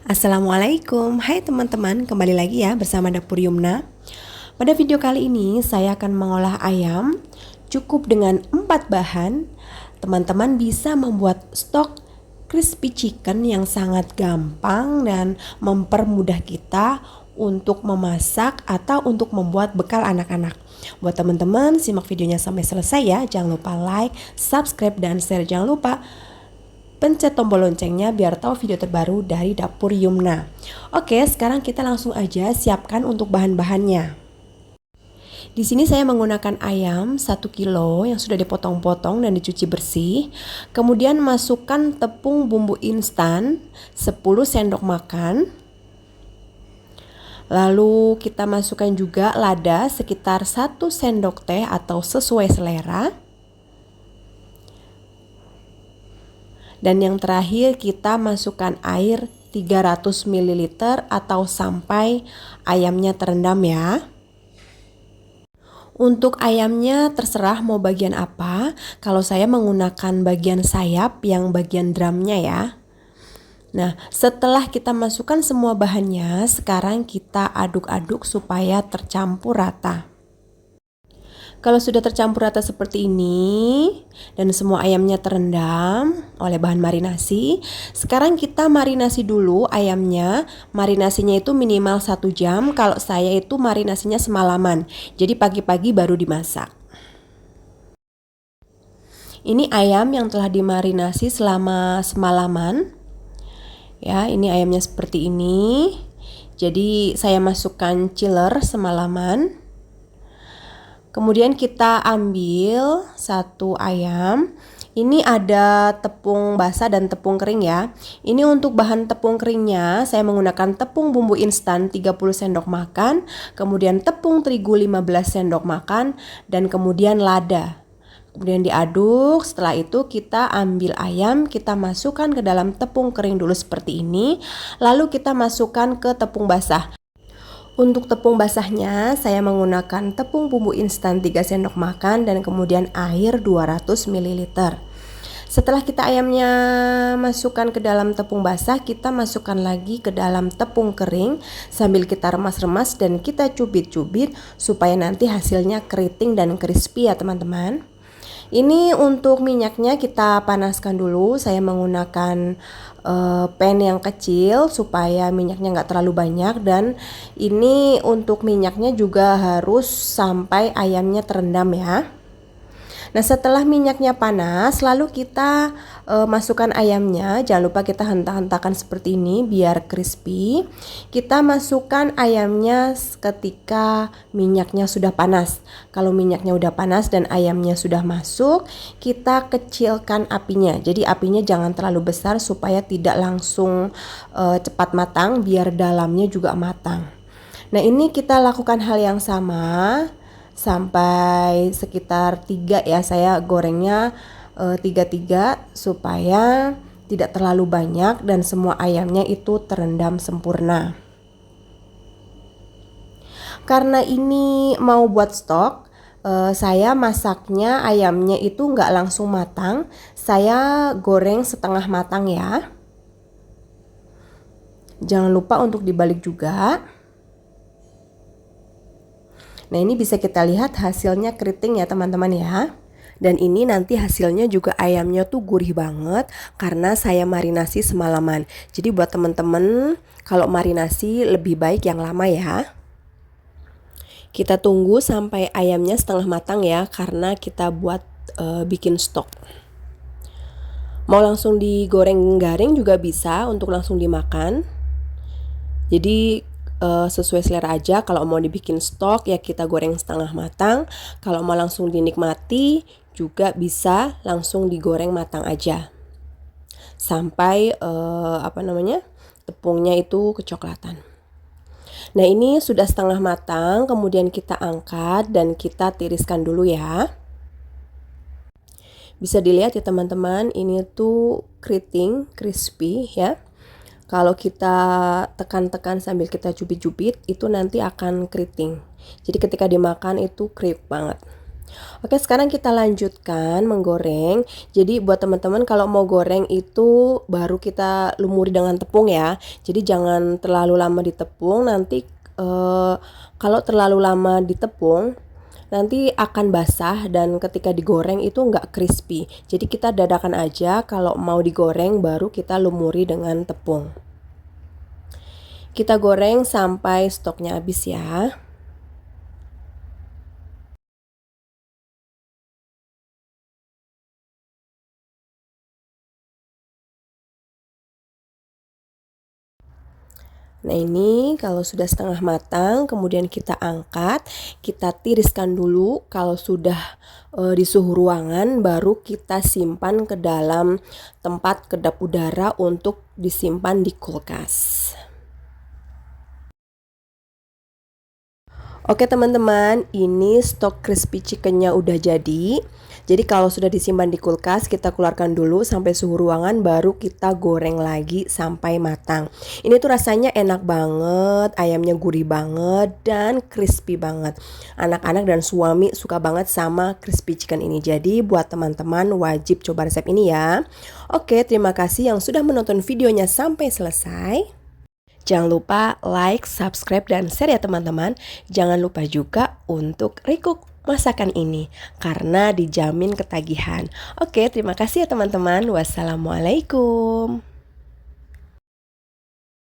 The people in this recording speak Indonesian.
Assalamualaikum, hai teman-teman, kembali lagi ya bersama Dapur Yumna. Pada video kali ini saya akan mengolah ayam cukup dengan 4 bahan. Teman-teman bisa membuat stok crispy chicken yang sangat gampang dan mempermudah kita untuk memasak atau untuk membuat bekal anak-anak. Buat teman-teman, simak videonya sampai selesai ya. Jangan lupa like, subscribe, dan share. Jangan lupa pencet tombol loncengnya biar tahu video terbaru dari Dapur Yumna. Oke, sekarang kita langsung aja siapkan untuk bahan-bahannya. Di sini saya menggunakan ayam 1 kilo yang sudah dipotong-potong dan dicuci bersih. Kemudian masukkan tepung bumbu instan 10 sendok makan. Lalu kita masukkan juga lada sekitar 1 sendok teh atau sesuai selera. Dan yang terakhir kita masukkan air 300 ml atau sampai ayamnya terendam ya. Untuk ayamnya terserah mau bagian apa. Kalau saya menggunakan bagian sayap yang bagian drumnya ya. Nah, setelah kita masukkan semua bahannya, sekarang kita aduk-aduk supaya tercampur rata. Kalau sudah tercampur rata seperti ini dan semua ayamnya terendam oleh bahan marinasi, sekarang kita marinasi dulu ayamnya. Marinasinya itu minimal 1 jam, kalau saya itu marinasinya semalaman. Jadi pagi-pagi baru dimasak. Ini ayam yang telah dimarinasi selama semalaman. Ya, ini ayamnya seperti ini. Jadi saya masukkan chiller semalaman. Kemudian kita ambil 1 ayam. Ini ada tepung basah dan tepung kering ya. Ini untuk bahan tepung keringnya saya menggunakan tepung bumbu instan 30 sendok makan, kemudian tepung terigu 15 sendok makan, dan kemudian lada. Kemudian diaduk. Setelah itu kita ambil ayam, kita masukkan ke dalam tepung kering dulu seperti ini. Lalu kita masukkan ke tepung basah. Untuk tepung basahnya saya menggunakan tepung bumbu instan 3 sendok makan dan kemudian air 200 ml. Setelah kita ayamnya masukkan ke dalam tepung basah, kita masukkan lagi ke dalam tepung kering sambil kita remas-remas dan kita cubit-cubit supaya nanti hasilnya keriting dan crispy ya teman-teman. Ini untuk minyaknya kita panaskan dulu. Saya menggunakan pan yang kecil supaya minyaknya nggak terlalu banyak, dan ini untuk minyaknya juga harus sampai ayamnya terendam ya. Nah, setelah minyaknya panas, lalu kita masukkan ayamnya. Jangan lupa kita hentak-hentakan seperti ini biar crispy. Kita masukkan ayamnya ketika minyaknya sudah panas. Kalau minyaknya udah panas dan ayamnya sudah masuk, kita kecilkan apinya. Jadi apinya jangan terlalu besar supaya tidak langsung cepat matang, biar dalamnya juga matang. Nah, ini kita lakukan hal yang sama sampai sekitar 3 ya. Saya gorengnya 3 supaya tidak terlalu banyak dan semua ayamnya itu terendam sempurna. Karena ini mau buat stok, saya masaknya ayamnya itu nggak langsung matang. Saya goreng setengah matang ya. Jangan lupa untuk dibalik juga. Nah, ini bisa kita lihat hasilnya keriting ya teman-teman ya. Dan ini nanti hasilnya juga ayamnya tuh gurih banget karena saya marinasi semalaman. Jadi buat teman-teman kalau marinasi lebih baik yang lama ya. Kita tunggu sampai ayamnya setengah matang ya, karena kita buat bikin stok. Mau langsung digoreng garing juga bisa untuk langsung dimakan. Jadi sesuai selera aja. Kalau mau dibikin stok ya kita goreng setengah matang. Kalau mau langsung dinikmati juga bisa langsung digoreng matang aja sampai tepungnya itu kecoklatan. Nah, ini sudah setengah matang. Kemudian kita angkat dan kita tiriskan dulu ya. Bisa dilihat ya teman-teman, ini tuh keriting crispy ya. Kalau kita tekan-tekan sambil kita cubit-cubit, itu nanti akan keriting. Jadi ketika dimakan itu kriuk banget. Oke, sekarang kita lanjutkan menggoreng. Jadi buat teman-teman kalau mau goreng itu baru kita lumuri dengan tepung ya. Jadi jangan terlalu lama ditepung, nanti kalau terlalu lama ditepung nanti akan basah dan ketika digoreng itu nggak crispy. Jadi kita dadakan aja kalau mau digoreng baru kita lumuri dengan tepung. Kita goreng sampai stoknya habis ya. Nah ini kalau sudah setengah matang, kemudian kita angkat, kita tiriskan dulu. Kalau sudah di suhu ruangan, baru kita simpan ke dalam tempat kedap udara untuk disimpan di kulkas. Oke teman-teman, ini stok crispy chickennya udah jadi. Jadi kalau sudah disimpan di kulkas, kita keluarkan dulu sampai suhu ruangan, baru kita goreng lagi sampai matang. Ini tuh rasanya enak banget, ayamnya gurih banget dan crispy banget. Anak-anak dan suami suka banget sama crispy chicken ini. Jadi buat teman-teman wajib coba resep ini ya. Oke, terima kasih yang sudah menonton videonya sampai selesai. Jangan lupa like, subscribe, dan share ya teman-teman. Jangan lupa juga untuk recook masakan ini karena dijamin ketagihan. Oke, terima kasih ya teman-teman. Wassalamualaikum.